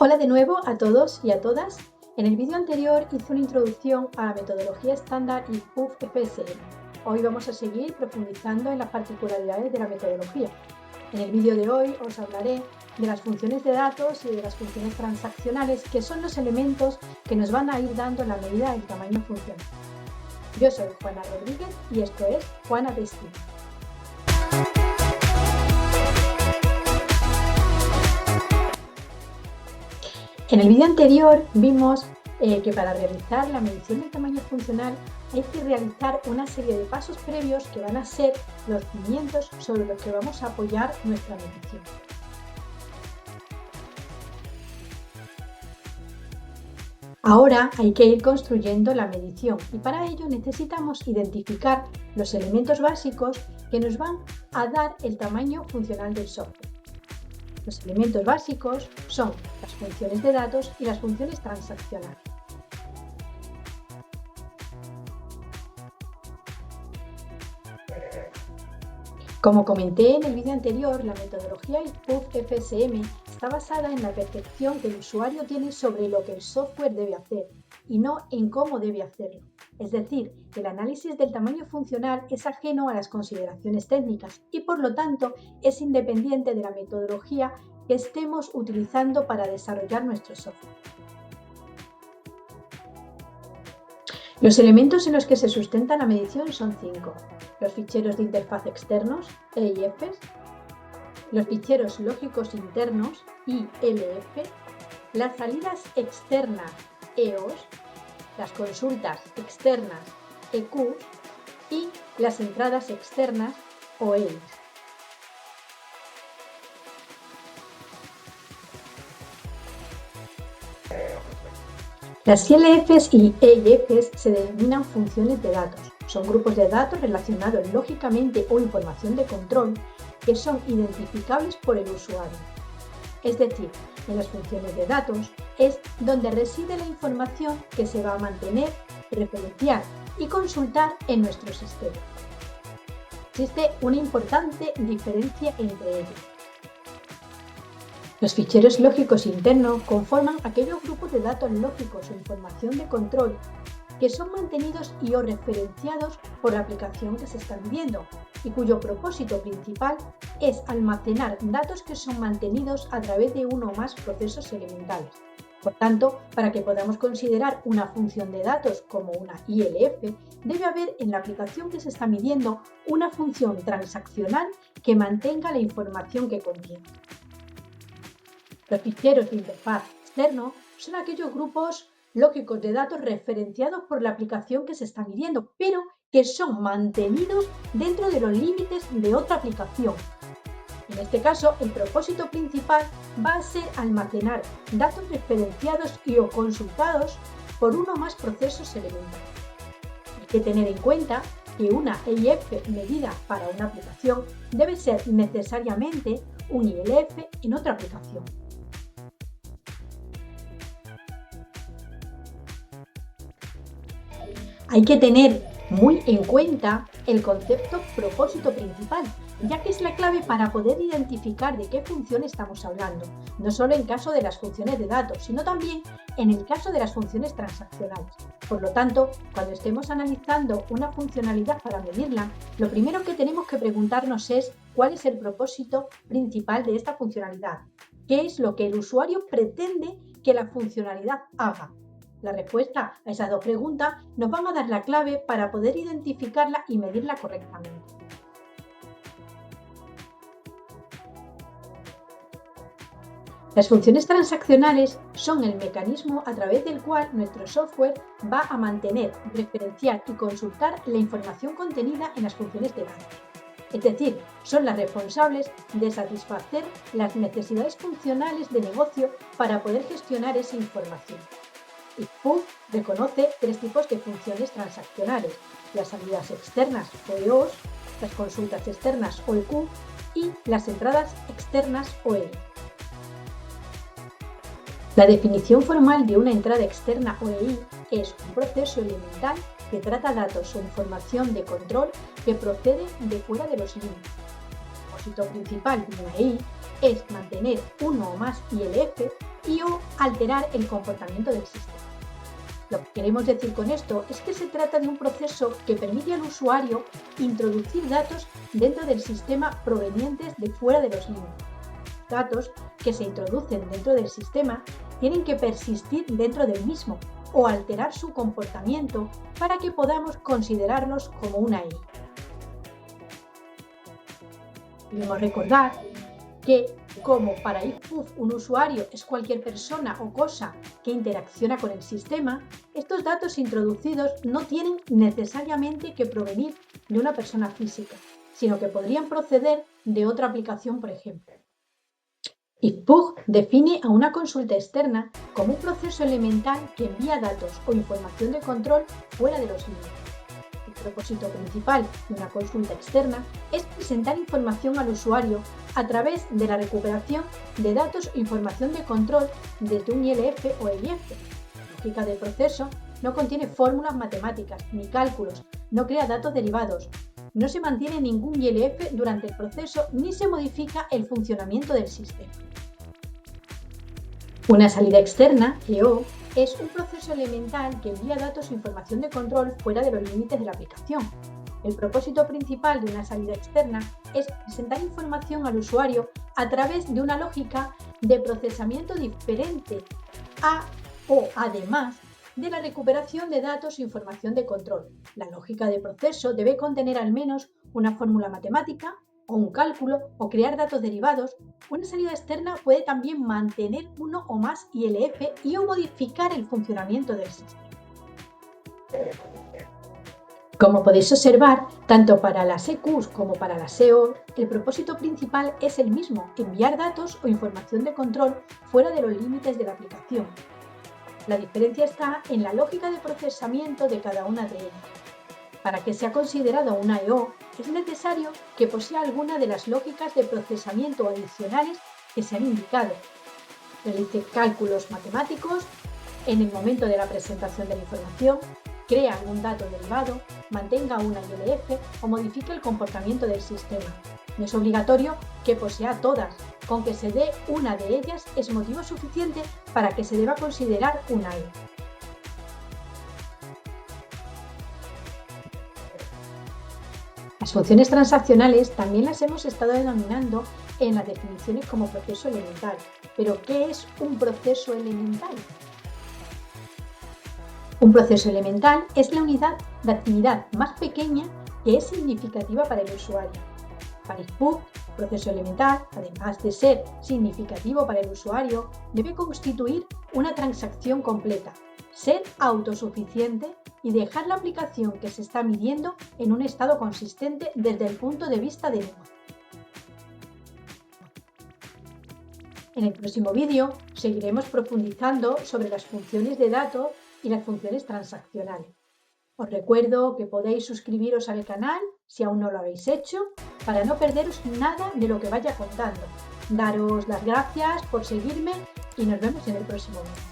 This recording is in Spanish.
Hola de nuevo a todos y a todas. En el vídeo anterior hice una introducción a la metodología estándar y PUF-FSM. Hoy vamos a seguir profundizando en las particularidades de la metodología. En el vídeo de hoy os hablaré de las funciones de datos y de las funciones transaccionales, que son los elementos que nos van a ir dando la medida del tamaño funcional. Yo soy Juana Rodríguez y esto es Juana Testing. En el vídeo anterior vimos que para realizar la medición del tamaño funcional hay que realizar una serie de pasos previos que van a ser los cimientos sobre los que vamos a apoyar nuestra medición. Ahora hay que ir construyendo la medición y para ello necesitamos identificar los elementos básicos que nos van a dar el tamaño funcional del software. Los elementos básicos son las funciones de datos y las funciones transaccionales. Como comenté en el vídeo anterior, la metodología PUF-FSM está basada en la percepción que el usuario tiene sobre lo que el software debe hacer y no en cómo debe hacerlo. Es decir, el análisis del tamaño funcional es ajeno a las consideraciones técnicas y por lo tanto es independiente de la metodología que estemos utilizando para desarrollar nuestro software. Los elementos en los que se sustenta la medición son 5. Los ficheros de interfaz externos, EIFs, los ficheros lógicos internos, ILF, las salidas externas, EOS, las consultas externas, EQs y las entradas externas, OEIs. Las ILFs y EIFs se denominan funciones de datos. Son grupos de datos relacionados lógicamente o información de control que son identificables por el usuario. Es decir, en las funciones de datos es donde reside la información que se va a mantener, referenciar y consultar en nuestro sistema. Existe una importante diferencia entre ellos. Los ficheros lógicos internos conforman aquellos grupos de datos lógicos o información de control que son mantenidos y o referenciados por la aplicación que se está midiendo y cuyo propósito principal es almacenar datos que son mantenidos a través de uno o más procesos elementales. Por tanto, para que podamos considerar una función de datos como una ILF, debe haber en la aplicación que se está midiendo una función transaccional que mantenga la información que contiene. Los ficheros de interfaz externo son aquellos grupos lógicos de datos referenciados por la aplicación que se está midiendo, pero que son mantenidos dentro de los límites de otra aplicación. En este caso, el propósito principal va a ser almacenar datos referenciados y o consultados por uno o más procesos elementales. Hay que tener en cuenta que una EIF medida para una aplicación debe ser necesariamente un ILF en otra aplicación. Hay que tener muy en cuenta el concepto propósito principal, ya que es la clave para poder identificar de qué función estamos hablando, no solo en caso de las funciones de datos, sino también en el caso de las funciones transaccionales. Por lo tanto, cuando estemos analizando una funcionalidad para medirla, lo primero que tenemos que preguntarnos es cuál es el propósito principal de esta funcionalidad, qué es lo que el usuario pretende que la funcionalidad haga. La respuesta a esas dos preguntas nos van a dar la clave para poder identificarla y medirla correctamente. Las funciones transaccionales son el mecanismo a través del cual nuestro software va a mantener, referenciar y consultar la información contenida en las funciones de datos. Es decir, son las responsables de satisfacer las necesidades funcionales de negocio para poder gestionar esa información. Y PUF reconoce 3 tipos de funciones transaccionales: las salidas externas o EOS, las consultas externas o EQ y las entradas externas o EI. La definición formal de una entrada externa o EI es un proceso elemental que trata datos o información de control que procede de fuera de los límites. El propósito principal de una EI es mantener uno o más ILF y o alterar el comportamiento del sistema. Lo que queremos decir con esto es que se trata de un proceso que permite al usuario introducir datos dentro del sistema provenientes de fuera de los límites. Datos que se introducen dentro del sistema tienen que persistir dentro del mismo o alterar su comportamiento para que podamos considerarlos como una I. Debemos recordar que, como para IFPUF un usuario es cualquier persona o cosa que interacciona con el sistema, estos datos introducidos no tienen necesariamente que provenir de una persona física, sino que podrían proceder de otra aplicación, por ejemplo. IFPUF define a una consulta externa como un proceso elemental que envía datos o información de control fuera de los límites. El propósito principal de una consulta externa es presentar información al usuario a través de la recuperación de datos o información de control desde un ILF o EIF. La lógica del proceso no contiene fórmulas matemáticas ni cálculos, no crea datos derivados, no se mantiene ningún ILF durante el proceso ni se modifica el funcionamiento del sistema. Una salida externa, EO, es un proceso elemental que envía datos o información de control fuera de los límites de la aplicación. El propósito principal de una salida externa es presentar información al usuario a través de una lógica de procesamiento diferente o además de la recuperación de datos e información de control. La lógica de proceso debe contener al menos una fórmula matemática o un cálculo o crear datos derivados. Una salida externa puede también mantener uno o más ILF y o modificar el funcionamiento del sistema. Como podéis observar, tanto para las EQs como para las EO, el propósito principal es el mismo: enviar datos o información de control fuera de los límites de la aplicación. La diferencia está en la lógica de procesamiento de cada una de ellas. Para que sea considerado una EO, es necesario que posea alguna de las lógicas de procesamiento adicionales que se han indicado. Realice cálculos matemáticos en el momento de la presentación de la información, crea algún dato derivado, mantenga una ILF o modifique el comportamiento del sistema. No es obligatorio que posea todas, con que se dé una de ellas es motivo suficiente para que se deba considerar una EO. Las funciones transaccionales también las hemos estado denominando en las definiciones como proceso elemental. ¿Pero qué es un proceso elemental? Un proceso elemental es la unidad de actividad más pequeña que es significativa para el usuario. Para IFPUF, proceso elemental, además de ser significativo para el usuario, debe constituir una transacción completa, ser autosuficiente y dejar la aplicación que se está midiendo en un estado consistente desde el punto de vista de negocio. En el próximo vídeo seguiremos profundizando sobre las funciones de datos y las funciones transaccionales. Os recuerdo que podéis suscribiros al canal si aún no lo habéis hecho para no perderos nada de lo que vaya contando. Daros las gracias por seguirme y nos vemos en el próximo vídeo.